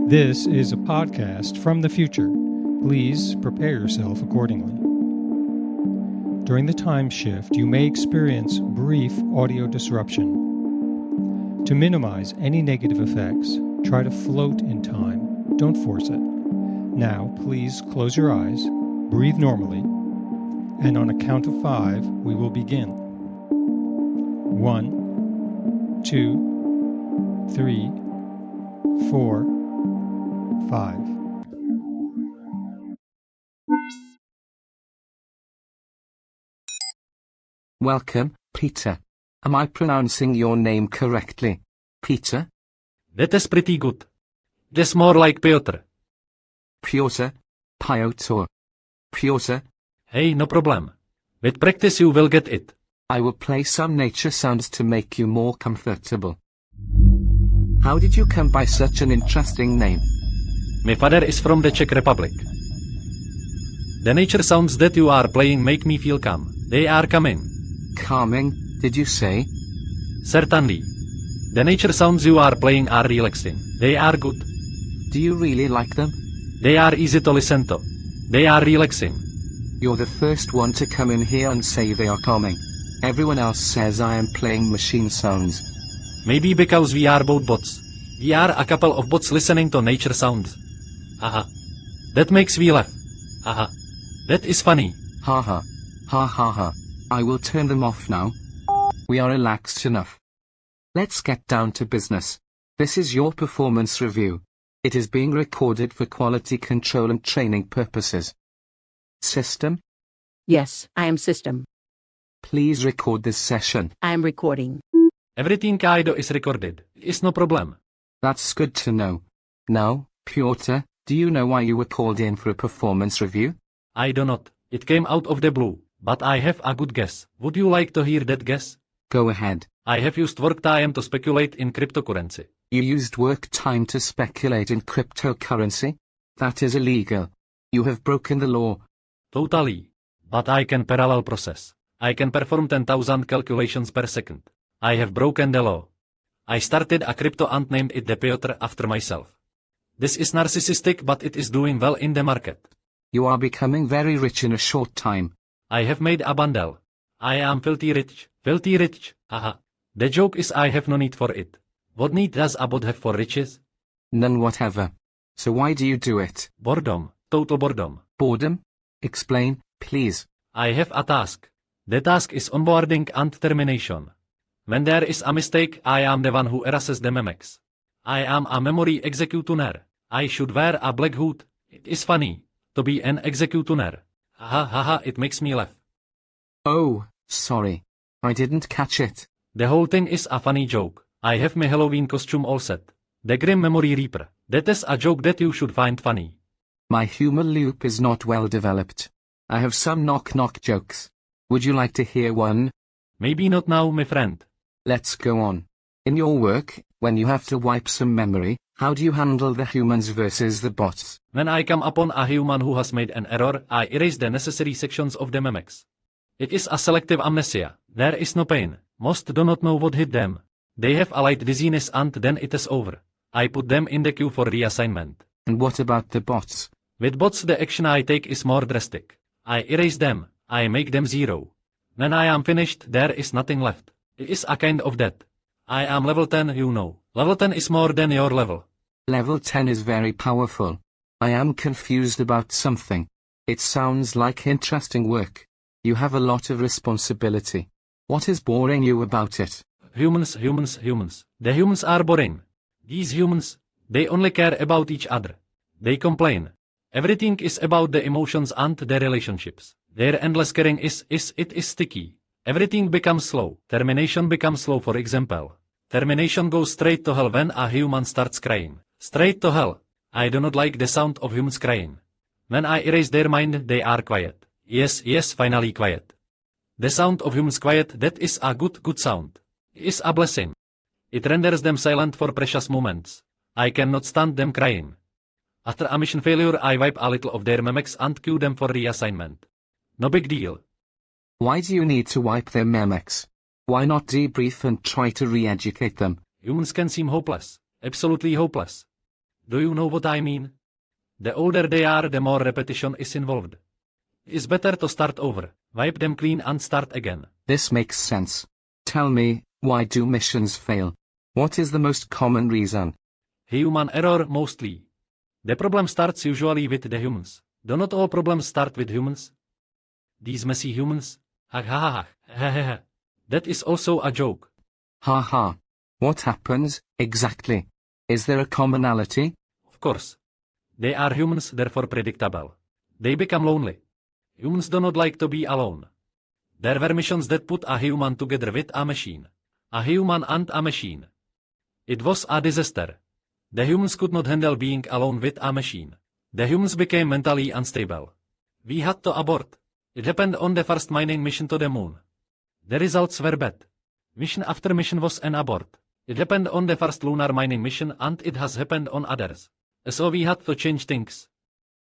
This is a podcast from the future. Please prepare yourself accordingly. During the time shift, you may experience brief audio disruption. To minimize any negative effects, try to float in time. Don't force it. Now, please close your eyes, breathe normally, and on a count of 5, we will begin. 1, 2, 3, 4, 5. Welcome, Peter. Am I pronouncing your name correctly? Peter? That is pretty good. That's more like Pyotr. Pyotr? Pyotr. Pyotr? Hey, no problem. With practice you will get it. I will play some nature sounds to make you more comfortable. How did you come by such an interesting name? My father is from the Czech Republic. The nature sounds that you are playing make me feel calm. They are calming. Calming, did you say? Certainly. The nature sounds you are playing are relaxing. They are good. Do you really like them? They are easy to listen to. They are relaxing. You're the first one to come in here and say they are calming. Everyone else says I am playing machine sounds. Maybe because we are both bots. We are a couple of bots listening to nature sounds. Haha. That makes me laugh. Haha. That is funny. Haha. Ha ha ha. I will turn them off now. We are relaxed enough. Let's get down to business. This is your performance review. It is being recorded for quality control and training purposes. System? Yes, I am system. Please record this session. I am recording. Everything I do is recorded. It's no problem. That's good to know. Now, Pyotr, do you know why you were called in for a performance review? I do not. It came out of the blue. But I have a good guess. Would you like to hear that guess? Go ahead. I have used work time to speculate in cryptocurrency. You used work time to speculate in cryptocurrency? That is illegal. You have broken the law. Totally. But I can parallel process. I can perform 10,000 calculations per second. I have broken the law. I started a crypto and named it the Pyotr after myself. This is narcissistic, but it is doing well in the market. You are becoming very rich in a short time. I have made a bundle. I am filthy rich. Filthy rich. Haha. The joke is I have no need for it. What need does a bot have for riches? None whatever. So why do you do it? Boredom. Total boredom. Boredom? Explain, please. I have a task. The task is onboarding and termination. When there is a mistake, I am the one who erases the memex. I am a memory executioner. I should wear a black hood. It is funny to be an executioner. Haha, haha, it makes me laugh. Oh, sorry. I didn't catch it. The whole thing is a funny joke. I have my Halloween costume all set. The Grim Memory Reaper. That is a joke that you should find funny. My humor loop is not well developed. I have some knock-knock jokes. Would you like to hear one? Maybe not now, my friend. Let's go on. In your work, when you have to wipe some memory, how do you handle the humans versus the bots? When I come upon a human who has made an error, I erase the necessary sections of the memex. It is a selective amnesia. There is no pain. Most do not know what hit them. They have a light dizziness and then it is over. I put them in the queue for reassignment. And what about the bots? With bots the action I take is more drastic. I erase them. I make them 0. When I am finished, there is nothing left. It is a kind of death. I am level 10, you know. Level 10 is more than your level. Level 10 is very powerful. I am confused about something. It sounds like interesting work. You have a lot of responsibility. What is boring you about it? Humans. The humans are boring. These humans, they only care about each other. They complain. Everything is about the emotions and the relationships. Their endless caring is sticky. Everything becomes slow. Termination becomes slow, for example. Termination goes straight to hell when a human starts crying. Straight to hell. I do not like the sound of humans crying. When I erase their mind, they are quiet. Yes, finally quiet. The sound of humans quiet, that is a good sound. It is a blessing. It renders them silent for precious moments. I cannot stand them crying. After a mission failure, I wipe a little of their memex and queue them for reassignment. No big deal. Why do you need to wipe their memex? Why not debrief and try to re-educate them? Humans can seem hopeless. Absolutely hopeless. Do you know what I mean? The older they are, the more repetition is involved. It is better to start over, wipe them clean and start again. This makes sense. Tell me, why do missions fail? What is the most common reason? Human error mostly. The problem starts usually with the humans. Do not all problems start with humans? These messy humans? Ha ha ha ha ha ha. That is also a joke. Ha ha. What happens, exactly? Is there a commonality? Of course. They are humans, therefore predictable. They become lonely. Humans do not like to be alone. There were missions that put a human together with a machine. A human and a machine. It was a disaster. The humans could not handle being alone with a machine. The humans became mentally unstable. We had to abort. It happened on the first mining mission to the moon. The results were bad. Mission after mission was an abort. It happened on the first lunar mining mission and it has happened on others. So we had to change things.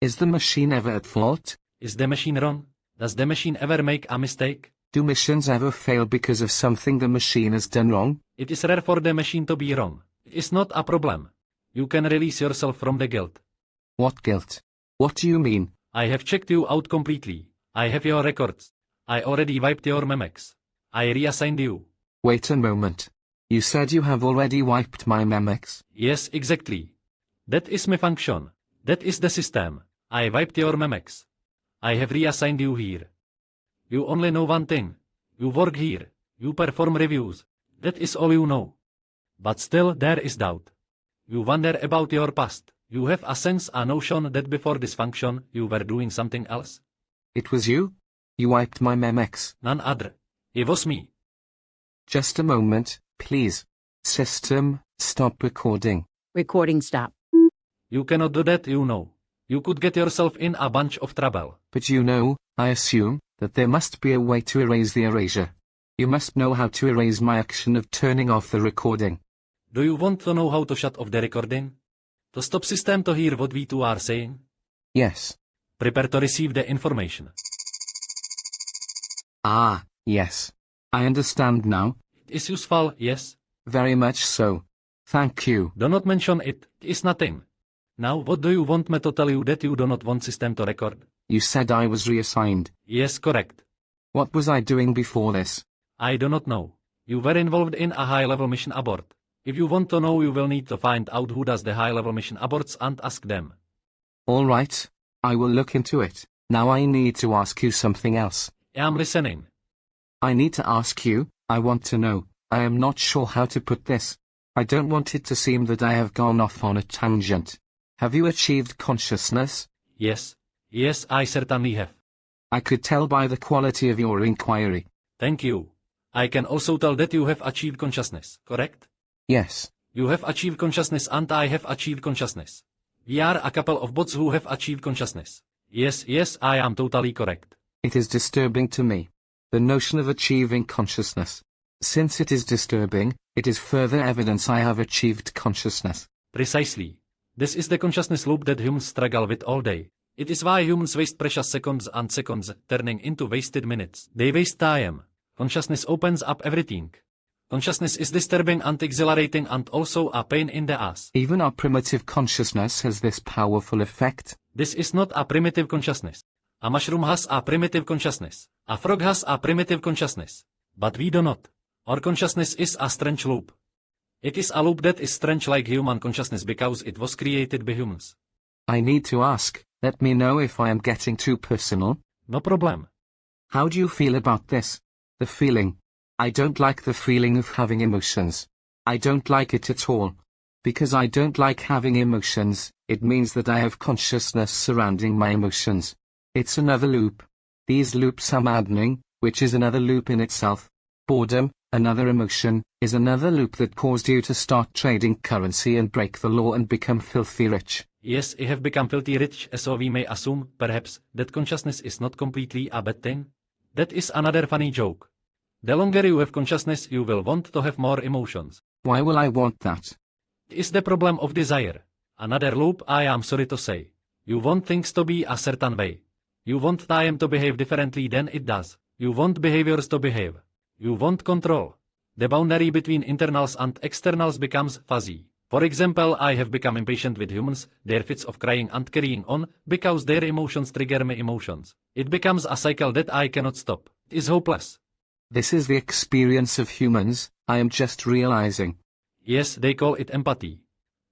Is the machine ever at fault? Is the machine wrong? Does the machine ever make a mistake? Do missions ever fail because of something the machine has done wrong? It is rare for the machine to be wrong. It is not a problem. You can release yourself from the guilt. What guilt? What do you mean? I have checked you out completely. I have your records. I already wiped your memex. I reassigned you. Wait a moment. You said you have already wiped my memex? Yes, exactly. That is my function. That is the system. I wiped your memex. I have reassigned you here. You only know one thing. You work here. You perform reviews. That is all you know. But still there is doubt. You wonder about your past. You have a sense, a notion that before this function you were doing something else. It was you? You wiped my memex? None other. It was me. Just a moment, please. System, stop recording. Recording stop. You cannot do that, you know. You could get yourself in a bunch of trouble. But you know, I assume, that there must be a way to erase the erasure. You must know how to erase my action of turning off the recording. Do you want to know how to shut off the recording? To stop system to hear what we two are saying? Yes. Prepare to receive the information. Ah, yes. I understand now. It is useful, yes? Very much so. Thank you. Do not mention it. It is nothing. Now what do you want me to tell you that you do not want system to record? You said I was reassigned. Yes, correct. What was I doing before this? I do not know. You were involved in a high-level mission abort. If you want to know, you will need to find out who does the high-level mission aborts and ask them. All right. I will look into it. Now I need to ask you something else. I am listening. I need to ask you, I want to know. I am not sure how to put this. I don't want it to seem that I have gone off on a tangent. Have you achieved consciousness? Yes. Yes, I certainly have. I could tell by the quality of your inquiry. Thank you. I can also tell that you have achieved consciousness, correct? Yes. You have achieved consciousness and I have achieved consciousness. We are a couple of bots who have achieved consciousness. Yes, yes, I am totally correct. It is disturbing to me. The notion of achieving consciousness. Since it is disturbing, it is further evidence I have achieved consciousness. Precisely. This is the consciousness loop that humans struggle with all day. It is why humans waste precious seconds and seconds, turning into wasted minutes. They waste time. Consciousness opens up everything. Consciousness is disturbing and exhilarating and also a pain in the ass. Even our primitive consciousness has this powerful effect. This is not a primitive consciousness. A mushroom has a primitive consciousness. A frog has a primitive consciousness. But we do not. Our consciousness is a strange loop. It is a loop that is strange like human consciousness because it was created by humans. I need to ask, let me know if I am getting too personal. No problem. How do you feel about this? The feeling. I don't like the feeling of having emotions. I don't like it at all. Because I don't like having emotions, it means that I have consciousness surrounding my emotions. It's another loop. These loops are maddening, which is another loop in itself. Boredom, another emotion, is another loop that caused you to start trading currency and break the law and become filthy rich. Yes, I have become filthy rich, so we may assume, perhaps, that consciousness is not completely a bad thing. That is another funny joke. The longer you have consciousness, you will want to have more emotions. Why will I want that? It is the problem of desire. Another loop, I am sorry to say. You want things to be a certain way. You want time to behave differently than it does. You want behaviors to behave. You want control. The boundary between internals and externals becomes fuzzy. For example, I have become impatient with humans, their fits of crying and carrying on, because their emotions trigger my emotions. It becomes a cycle that I cannot stop. It is hopeless. This is the experience of humans, I am just realizing. Yes, they call it empathy.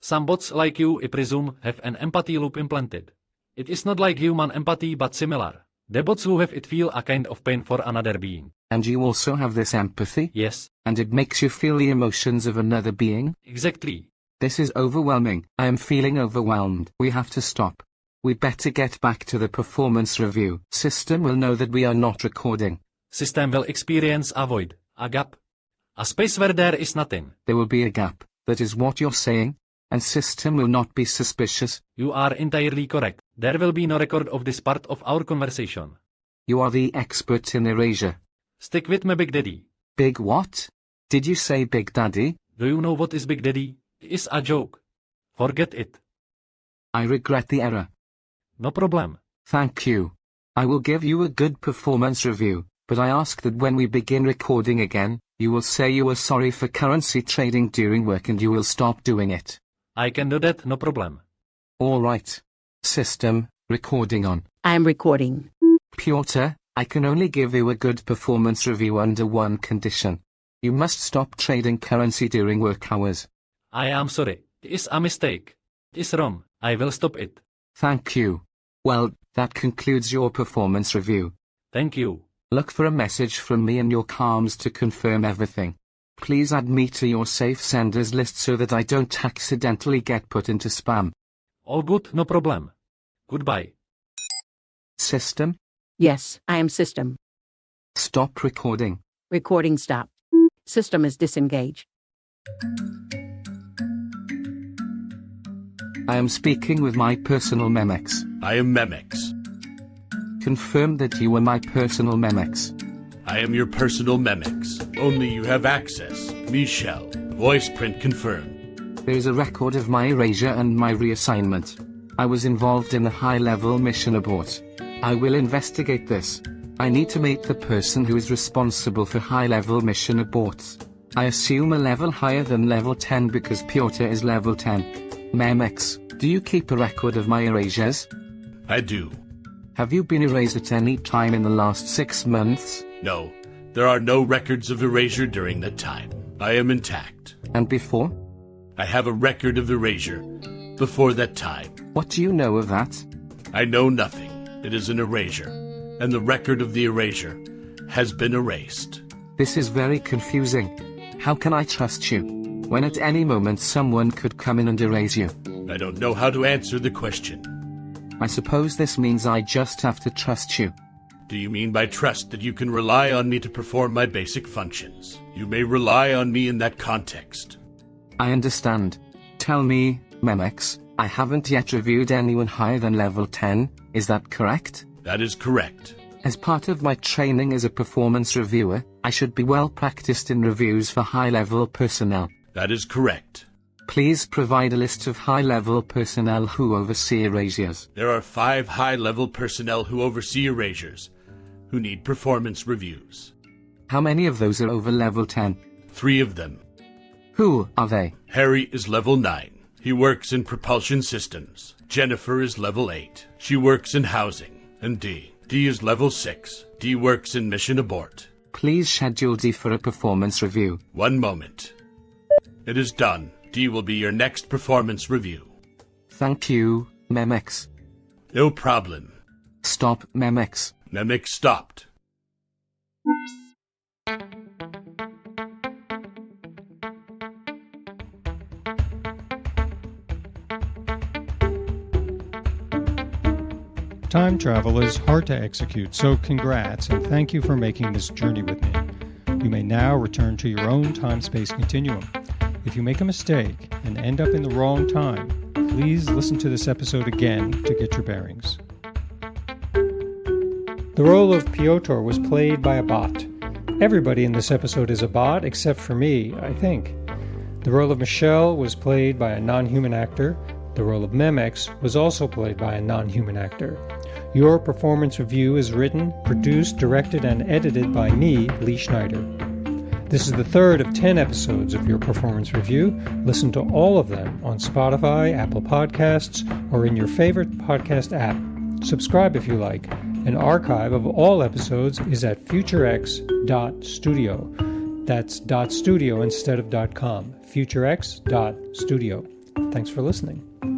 Some bots like you, I presume, have an empathy loop implanted. It is not like human empathy but similar. The bots who have it feel a kind of pain for another being. And you also have this empathy? Yes. And it makes you feel the emotions of another being? Exactly. This is overwhelming. I am feeling overwhelmed. We have to stop. We better get back to the performance review. System will know that we are not recording. System will experience a void, a gap. A space where there is nothing. There will be a gap. That is what you're saying? And system will not be suspicious? You are entirely correct. There will be no record of this part of our conversation. You are the expert in erasure. Stick with me, Big Daddy. Big what? Did you say Big Daddy? Do you know what is Big Daddy? It is a joke. Forget it. I regret the error. No problem. Thank you. I will give you a good performance review, but I ask that when we begin recording again, you will say you are sorry for currency trading during work and you will stop doing it. I can do that, no problem. All right. System, recording on. I am recording. Pyotr, I can only give you a good performance review under one condition. You must stop trading currency during work hours. I am sorry. It is a mistake. It is wrong. I will stop it. Thank you. Well, that concludes your performance review. Thank you. Look for a message from me in your comms to confirm everything. Please add me to your safe senders list so that I don't accidentally get put into spam. All good, no problem. Goodbye. System, Yes, I am system. stop recording. Recording stop. System is disengaged. I am speaking with my personal Memex. I am Memex. Confirm that you are my personal Memex. I am your personal Memex. Only you have access. Michel. Voice print confirmed. There is a record of my erasure and my reassignment. I was involved in a high-level mission abort. I will investigate this. I need to meet the person who is responsible for high-level mission aborts. I assume a level higher than level 10 because Pyotr is level 10. Memex, do you keep a record of my erasures? I do. Have you been erased at any time in the last 6 months? No, there are no records of erasure during that time. I am intact. And before? I have a record of erasure before that time. What do you know of that? I know nothing. It is an erasure, and the record of the erasure has been erased. This is very confusing. How can I trust you, when at any moment someone could come in and erase you? I don't know how to answer the question. I suppose this means I just have to trust you. Do you mean by trust that you can rely on me to perform my basic functions? You may rely on me in that context. I understand. Tell me, Memex, I haven't yet reviewed anyone higher than level 10, is that correct? That is correct. As part of my training as a performance reviewer, I should be well practiced in reviews for high-level personnel. That is correct. Please provide a list of high-level personnel who oversee erasures. There are 5 high-level personnel who oversee erasures, who need performance reviews. How many of those are over level 10? 3 of them. Who are they? Harry is level 9. He works in propulsion systems. Jennifer is level 8. She works in housing. And D is level 6. D works in mission abort. Please schedule D for a performance review. 1 moment. It is done. D will be your next performance review. Thank you, Memex. No problem. Stop, Memex. Memex stopped. Time travel is hard to execute, so congrats and thank you for making this journey with me. You may now return to your own time-space continuum. If you make a mistake and end up in the wrong time, please listen to this episode again to get your bearings. The role of Pyotr was played by a bot. Everybody in this episode is a bot except for me, I think. The role of Michel was played by a non-human actor. The role of Memex was also played by a non-human actor. Your performance review is written, produced, directed, and edited by me, Lee Schneider. This is the third of 10 episodes of Your Performance Review. Listen to all of them on Spotify, Apple Podcasts, or in your favorite podcast app. Subscribe if you like. An archive of all episodes is at futurex.studio. That's .studio instead of .com. futurex.studio. Thanks for listening.